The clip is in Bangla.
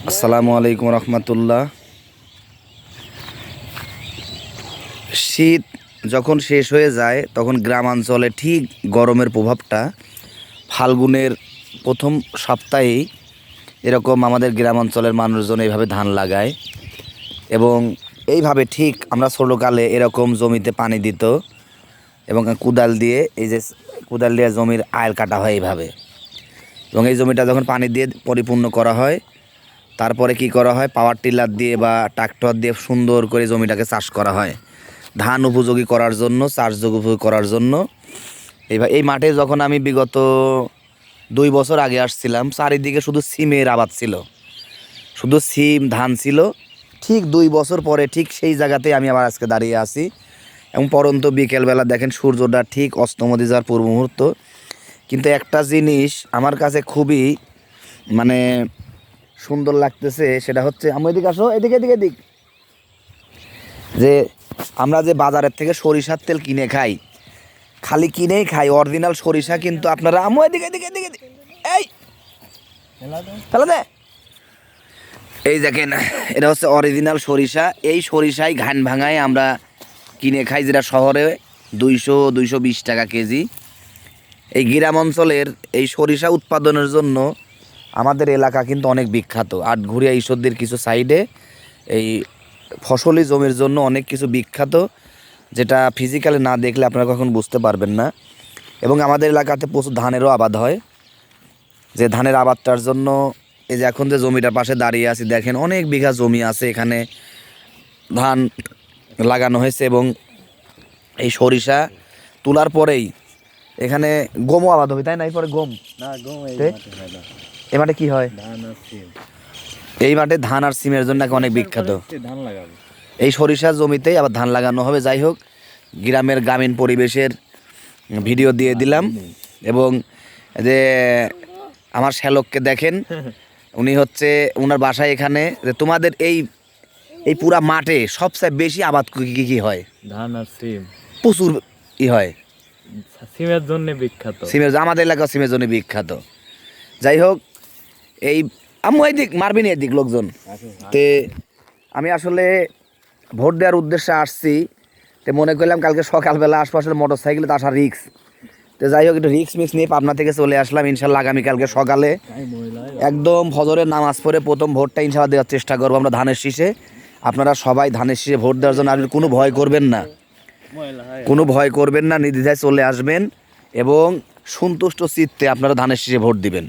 আসসালামু আলাইকুম রহমতুল্লাহ। শীত যখন শেষ হয়ে যায় তখন গ্রামাঞ্চলে ঠিক গরমের প্রভাবটা ফাল্গুনের প্রথম সপ্তাহেই এরকম আমাদের গ্রামাঞ্চলের মানুষজন এইভাবে ধান লাগায় এবং এইভাবে ঠিক আমরা ছোটোকালে এরকম জমিতে পানি দিত এবং কোদাল দিয়ে কোদাল দিয়ে জমির আইল কাটা হয় এইভাবে, এবং এই জমিটা যখন পানি দিয়ে পরিপূর্ণ করা হয় তারপরে কি করা হয়, পাওয়ার টিলার দিয়ে বা ট্রাক্টর দিয়ে সুন্দর করে জমিটাকে চাষ করা হয় ধান উপযোগী করার জন্য, চাষযোগ্য উপযোগী করার জন্য। এই মাঠে যখন আমি বিগত 2 বছর আগে আসছিলাম, চারিদিকে শুধু সিমের আবাদ ছিল, শুধু সিম ধান ছিল। ঠিক 2 বছর পরে ঠিক সেই জায়গাতেই আমি আবার আজকে দাঁড়িয়ে আছি এবং পরন্ত বিকেলবেলা দেখেন সূর্যটা ঠিক অস্তমধ্যে যাওয়ার পূর্ব মুহূর্ত। কিন্তু একটা জিনিস আমার কাছে খুবই মানে সুন্দর লাগতেছে, সেটা হচ্ছে, আমি এদিকে আসো, এদিকে এদিকে এদিক, যে আমরা যে বাজারের থেকে সরিষার তেল কিনে খাই, খালি কিনেই খাই অরিজিনাল সরিষা, কিন্তু আপনারা আমু এদিকে এদিকে এদিকে এদিকে, এই ফেলে দে, এই দেখেন এটা হচ্ছে অরিজিনাল সরিষা। এই সরিষাই ঘান ভাঙায় আমরা কিনে খাই, যেটা শহরে 200-220 টাকা কেজি। এই গ্রাম অঞ্চলের এই সরিষা উৎপাদনের জন্য আমাদের এলাকা কিন্তু অনেক বিখ্যাত। আটঘরিয়া ঈশ্বরদীর কিছু সাইডে এই ফসলি জমির জন্য অনেক কিছু বিখ্যাত, যেটা ফিজিক্যালি না দেখলে আপনারা কখন বুঝতে পারবেন না। এবং আমাদের এলাকাতে প্রচুর ধানেরও আবাদ হয়, যে ধানের আবাদটার জন্য এই যে এখন যে জমিটার পাশে দাঁড়িয়ে আছি দেখেন, অনেক বিঘা জমি আছে, এখানে ধান লাগানো হয়েছে। এবং এই সরিষা তোলার পরেই এখানে গমও আবাদ হবে, তাই না? এরপরে গম না, গম এই তে? মাঠে হয় না। এই মাঠে কি হয়? ধান আর সিম। এই মাঠে ধান আর সিমের জন্য নাকি অনেক বিখ্যাত। ধান লাগাবে। এই সরিষার জমিতেই আবার ধান লাগানো হবে। যাই হোক, গ্রামীণ পরিবেশের ভিডিও দিয়ে দিলাম। এবং যে আমার শ্যালককে দেখেন, উনি হচ্ছে ওনার বাসায় এখানে, যে তোমাদের এই এই পুরা মাঠে সবচেয়ে বেশি আবাদ কি কি হয়? ধান আর সিম। প্রচুর হয় সিমের জন্য বিখ্যাত। সিমের, আমাদের এলাকা সিমের জন্য বিখ্যাত। যাই হোক, এই আম্মু এদিক মারবি না, এদিক লোকজন। তে আমি আসলে ভোট দেওয়ার উদ্দেশ্যে আসছি, তো মনে করলাম কালকে সকালবেলা আশপাশের মোটর সাইকেলে তো আসা রিক্স, তো যাই হোক একটু রিক্স মিক্স নিয়ে পাবনা থেকে চলে আসলাম। ইনশাল্লাহ আগামীকালকে সকালে একদম ফজরের নামাজ পড়ে প্রথম ভোটটা ইনশাল্লাহ দেওয়ার চেষ্টা করবো আমরা ধানের শীষে। আপনারা সবাই ধানের শীষে ভোট দেওয়ার জন্য আসবেন, কোনো ভয় করবেন না, কোনো ভয় করবেন না, নির্দ্বিধায় চলে আসবেন এবং সন্তুষ্ট চিত্তে আপনারা ধানের শীষে ভোট দিবেন।